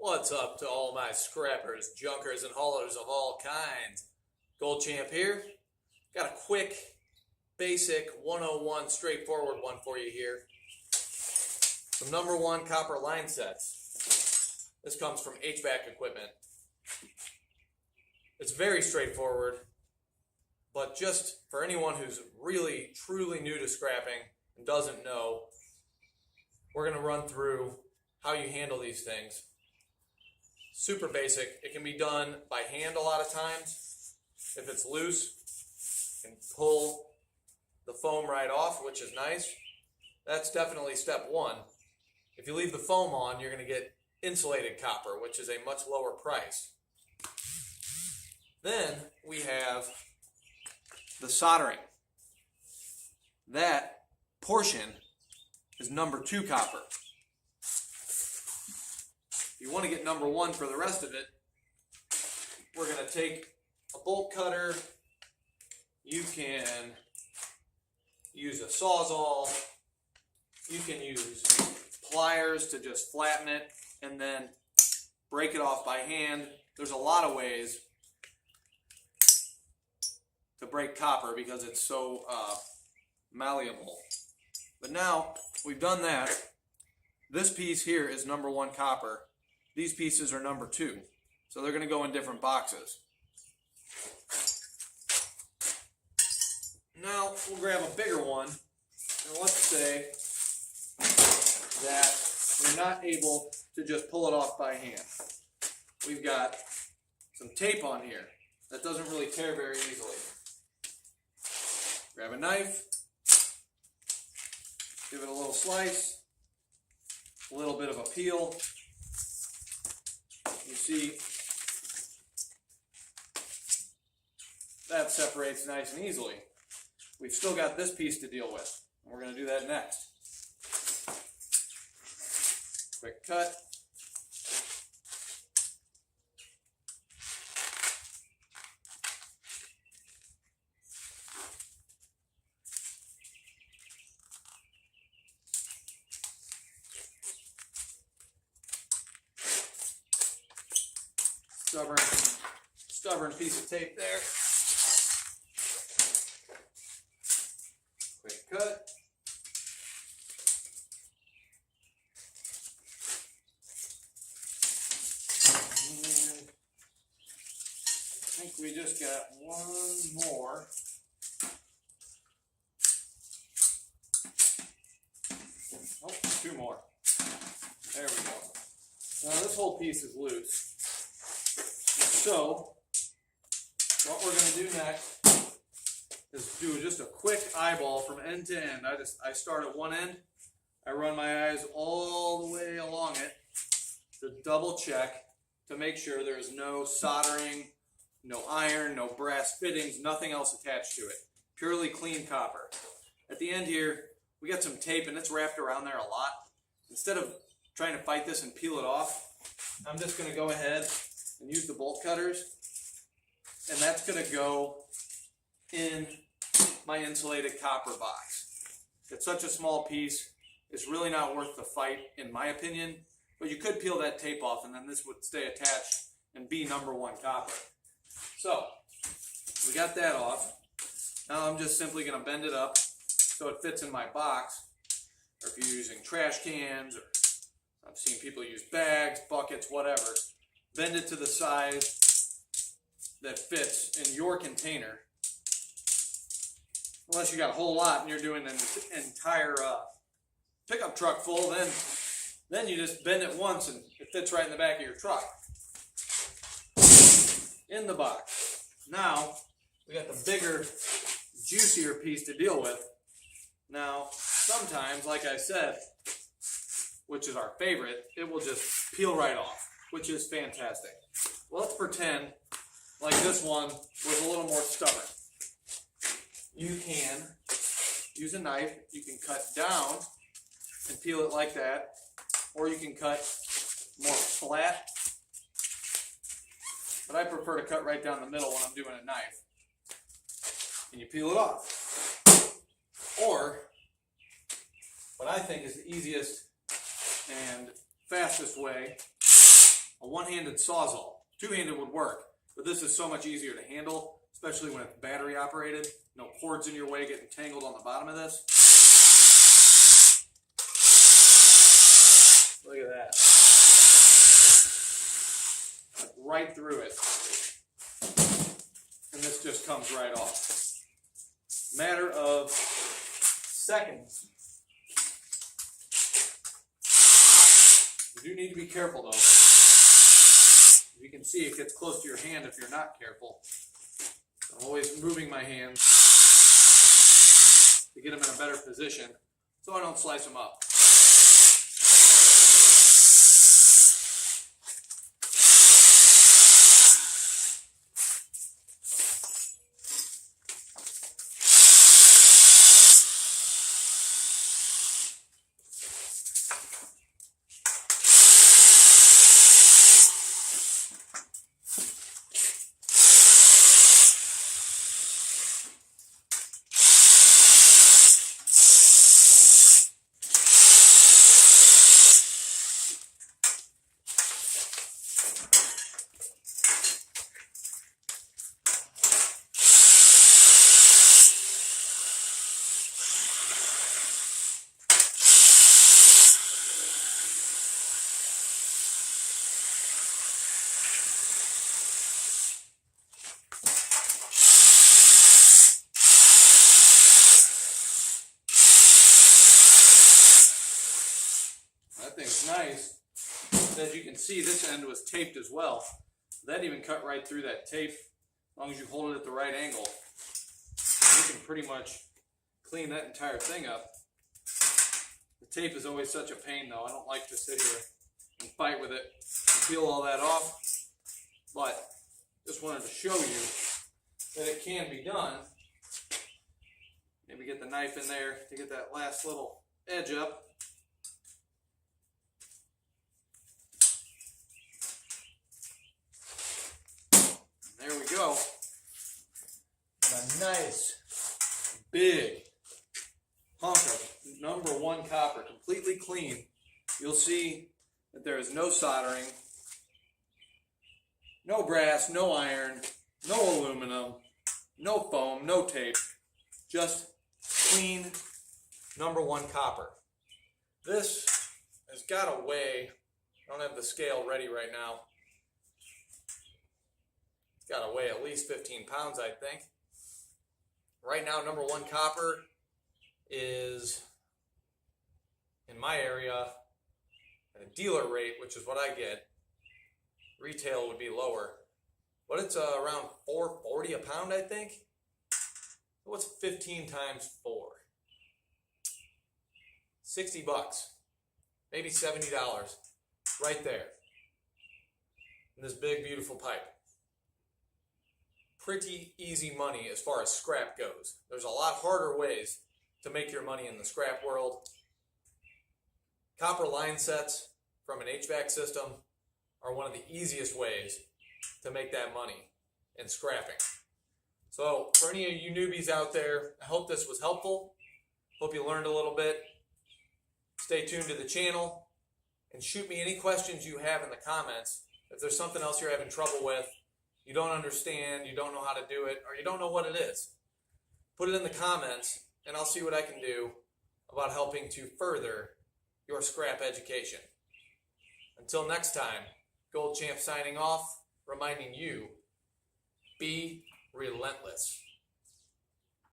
What's up to all my scrappers, junkers, and haulers of all kinds? Gold Champ here. Got a quick, basic 101 straightforward one for you here. Some number one copper line sets. This comes from HVAC Equipment. It's very straightforward, but just for anyone who's really, truly new to scrapping and doesn't know, we're going to run through how you handle these things. Super basic. It can be done by hand a lot of times. If it's loose, you can pull the foam right off, which is nice. That's definitely step one. If you leave the foam on, you're going to get insulated copper, which is a much lower price. Then we have the soldering. That portion is number two copper. If you want to get number one for the rest of it, we're going to take a bolt cutter. You can use a Sawzall. You can use pliers to just flatten it and then break it off by hand. There's a lot of ways to break copper because it's so malleable. But now we've done that. This piece here is number one copper. These pieces are number two. So they're going to go in different boxes. Now we'll grab a bigger one. And let's say that you're not able to just pull it off by hand. We've got some tape on here that doesn't really tear very easily. Grab a knife. Give it a little slice. A little bit of a peel. You see, that separates nice and easily. We've still got this piece to deal with, and we're going to do that next. Quick cut. Stubborn piece of tape there. Quick cut. And I think we just got one more. Oh, two more. There we go. Now this whole piece is loose. So, what we're going to do next is do just a quick eyeball from end to end. I start at one end, I run my eyes all the way along it to double check to make sure there's no soldering, no iron, no brass fittings, nothing else attached to it. Purely clean copper. At the end here, we got some tape and it's wrapped around there a lot. Instead of trying to fight this and peel it off, I'm just going to go ahead and use the bolt cutters, and that's going to go in my insulated copper box. It's such a small piece, it's really not worth the fight in my opinion, but you could peel that tape off and then this would stay attached and be number one copper. So, we got that off. Now I'm just simply going to bend it up so it fits in my box, or if you're using trash cans, or I've seen people use bags, buckets, whatever. Bend it to the size that fits in your container. Unless you got a whole lot and you're doing an entire pickup truck full, then you just bend it once and it fits right in the back of your truck. In the box. Now, we got the bigger, juicier piece to deal with. Now, sometimes, like I said, which is our favorite, it will just peel right off, which is fantastic. Well, let's pretend like this one was a little more stubborn. You can use a knife, you can cut down and peel it like that, or you can cut more flat, but I prefer to cut right down the middle when I'm doing a knife. And you peel it off. Or, what I think is the easiest and fastest way a one-handed Sawzall. Two-handed would work, but this is so much easier to handle, especially when it's battery operated. No cords in your way getting tangled on the bottom of this. Look at that. Right through it. And this just comes right off. Matter of seconds. You do need to be careful though. You can see it gets close to your hand if you're not careful. I'm always moving my hands to get them in a better position so I don't slice them up. That thing's nice. As you can see, this end was taped as well. That even cut right through that tape. As long as you hold it at the right angle, you can pretty much clean that entire thing up. The tape is always such a pain though. I don't like to sit here and fight with it and peel all that off. But just wanted to show you that it can be done. Maybe get the knife in there to get that last little edge up. There we go. And a nice big hunk of #1 copper, completely clean. You'll see that there is no soldering, no brass, no iron, no aluminum, no foam, no tape, just clean #1 copper. This has got to weigh, I don't have the scale ready right now. It's got to weigh at least 15 pounds, I think. Right now, #1 copper is, in my area, at a dealer rate, which is what I get. Retail would be lower, but it's around $4.40 a pound, I think. What's 15 times 4? $60, maybe $70, right there. In this big, beautiful pipe. Pretty easy money as far as scrap goes. There's a lot harder ways to make your money in the scrap world. Copper line sets from an HVAC system are one of the easiest ways to make that money in scrapping. So for any of you newbies out there, I hope this was helpful. Hope you learned a little bit. Stay tuned to the channel and shoot me any questions you have in the comments. If there's something else you're having trouble with, you don't understand, you don't know how to do it, or you don't know what it is, put it in the comments and I'll see what I can do about helping to further your scrap education. Until next time, Gold Champ signing off, reminding you, be relentless.